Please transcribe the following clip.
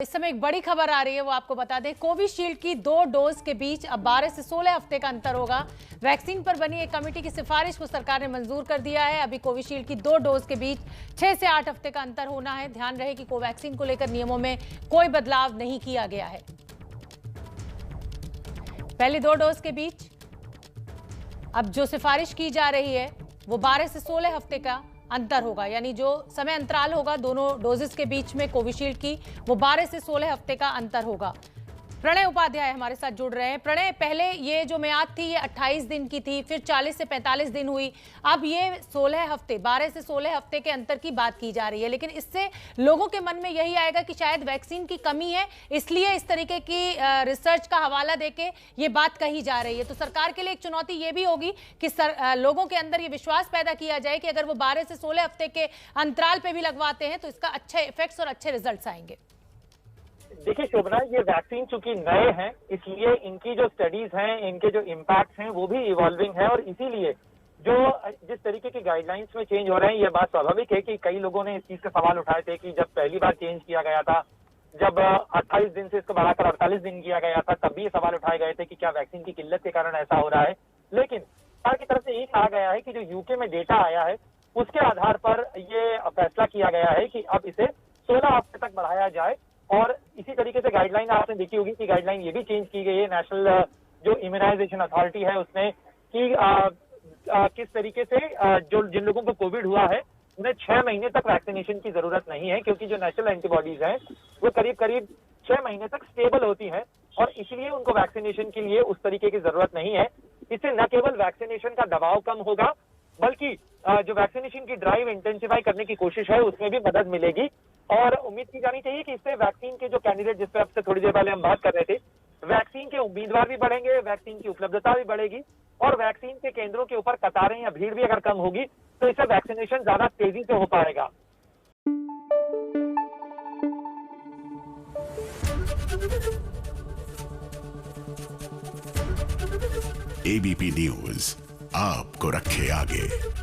इस समय एक बड़ी खबर आ रही है, वो आपको बता दें। कोविशील्ड की 2 डोज के बीच अब 12 से 16 हफ्ते का अंतर होगा। वैक्सीन पर बनी एक कमेटी की सिफारिश को सरकार ने मंजूर कर दिया है। अभी कोविशील्ड की 2 डोज के बीच 6 से 8 हफ्ते का अंतर होना है। ध्यान रहे कि कोवैक्सीन को लेकर नियमों में कोई बदलाव नहीं किया गया है। पहली 2 डोज के बीच अब जो सिफारिश की जा रही है वो 12 से 16 हफ्ते का अंतर होगा, यानी जो समय अंतराल होगा दोनों डोजेस के बीच में कोविशील्ड की, वो 12 से 16 हफ्ते का अंतर होगा। प्रणय उपाध्याय हमारे साथ जुड़ रहे हैं। प्रणय, पहले ये जो मियाद थी ये 28 दिन की थी, फिर 40 से 45 दिन हुई, अब ये 16 हफ्ते 12 से 16 हफ्ते के अंतर की बात की जा रही है, लेकिन इससे लोगों के मन में यही आएगा कि शायद वैक्सीन की कमी है, इसलिए इस तरीके की रिसर्च का हवाला देके ये बात कही जा रही है। तो सरकार के लिए एक चुनौती ये भी होगी कि लोगों के अंदर ये विश्वास पैदा किया जाए कि अगर वो 12 से 16 हफ्ते के अंतराल पे भी लगवाते हैं तो इसका अच्छे इफेक्ट्स और अच्छे रिजल्ट्स आएंगे। देखिए शोभना, ये वैक्सीन चूंकि नए हैं इसलिए इनकी जो स्टडीज हैं, इनके जो इम्पैक्ट हैं वो भी इवॉल्विंग है, और इसीलिए जो जिस तरीके के गाइडलाइंस में चेंज हो रहे हैं, ये बात स्वाभाविक है कि कई लोगों ने इस चीज के सवाल उठाए थे कि जब पहली बार चेंज किया गया था, जब 28 दिन से इसको बढ़ाकर 48 दिन किया गया था, तब भी ये सवाल उठाए गए थे कि क्या वैक्सीन की किल्लत के कारण ऐसा हो रहा है। लेकिन सरकार की तरफ से ये कहा गया है कि जो यूके में डेटा आया है उसके आधार पर ये फैसला किया गया है कि अब इसे 16 हफ्ते तक बढ़ाया जाए। और इसी तरीके से गाइडलाइन आपने देखी होगी कि गाइडलाइन ये भी चेंज की गई है नेशनल जो इम्यूनाइजेशन अथॉरिटी है उसने, कि किस तरीके से जो जिन लोगों को कोविड हुआ है उन्हें 6 महीने तक वैक्सीनेशन की जरूरत नहीं है, क्योंकि जो नेशनल एंटीबॉडीज हैं वो करीब करीब 6 महीने तक स्टेबल होती हैं, और इसलिए उनको वैक्सीनेशन के लिए उस तरीके की जरूरत नहीं है। इससे न केवल वैक्सीनेशन का दबाव कम होगा, बल्कि जो वैक्सीनेशन की ड्राइव इंटेंसिफाई करने की कोशिश है उसमें भी मदद मिलेगी। और उम्मीद की जानी चाहिए कि इससे वैक्सीन के जो कैंडिडेट, जिस पर आपसे थोड़ी देर पहले हम बात कर रहे थे, वैक्सीन के उम्मीदवार भी बढ़ेंगे, वैक्सीन की उपलब्धता भी बढ़ेगी, और वैक्सीन के केंद्रों के ऊपर कतारें या भीड़ भी अगर कम होगी तो इससे वैक्सीनेशन ज्यादा तेजी से हो पाएगा। एबीपी न्यूज आपको रखे आगे।